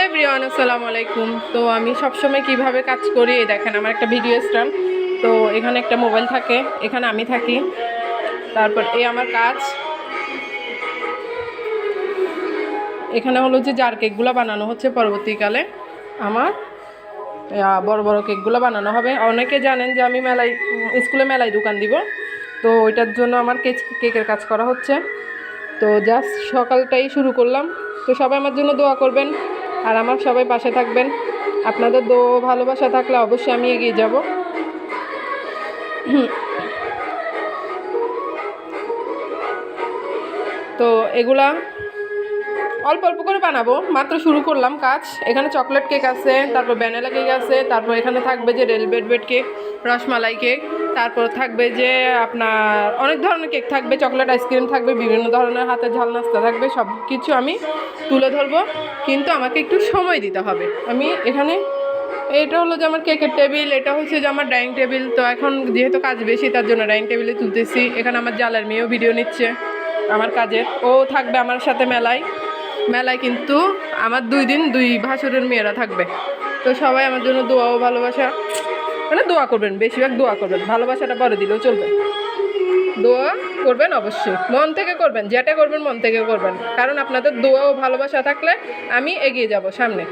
Everyone, আসসালামু আলাইকুম। তো আমি সবসময় কিভাবে কাজ করি এই দেখেন, আমার একটা ভিডিও স্ট্যান্ড। তো এখানে একটা মোবাইল থাকে, এখানে আমি থাকি। তারপর এই আমার কাজ, এখানে হলো যে জার কেকগুলো বানানো হচ্ছে পরবর্তীকালে। আমার বড় বড় কেকগুলো বানানো হবে। অনেকে জানেন যে আমি স্কুলে মেলায় দোকান দিব, তো ওইটার জন্য আমার কেকের কাজ করা হচ্ছে। তো জাস্ট সকালটাই শুরু করলাম। তো সবাই আমার জন্য দোয়া করবেন আর আমার সবাই পাশে থাকবেন। আপনাদের দোয়া ভালোবাসা থাকলে অবশ্যই আমি এগিয়ে যাব। তো এগুলা অল্প অল্প করে বানাবো, মাত্র শুরু করলাম কাজ। এখানে চকলেট কেক আছে, তারপর ভ্যানিলা কেক আছে, তারপর এখানে থাকবে যে red velvet cake, rasmalai cake, তারপর থাকবে যে আপনার অনেক ধরনের কেক থাকবে, চকলেট আইসক্রিম থাকবে, বিভিন্ন ধরনের হাতের ঝাল নাস্তা থাকবে। সব কিছু আমি তুলে ধরবো, কিন্তু আমাকে একটু সময় দিতে হবে। আমি এখানে এটা হলো যে আমার কেকের টেবিল, এটা হচ্ছে যে আমার ডাইনিং টেবিল। তো এখন যেহেতু কাজ বেশি, তার জন্য ডাইনিং টেবিলে তুলতেছি। এখানে আমার জালের মেয়েও ভিডিও নিচ্ছে আমার কাজের, ও থাকবে আমার সাথে মেলায়। কিন্তু আমার 2 দিন 2 ভাসুরের মেয়েরা থাকবে। তো সবাই আমার জন্য দোয়া ও ভালোবাসা, মানে দোয়া করবেন, বেশিরভাগ দোয়া করবেন, ভালোবাসাটা পরে দিলেও চলবে। দোয়া করবেন অবশ্যই, মন থেকে করবেন, যেটা করবেন মন থেকে করবেন, কারণ আপনাদের দোয়া ও ভালোবাসা থাকলে আমি এগিয়ে যাব সামনে।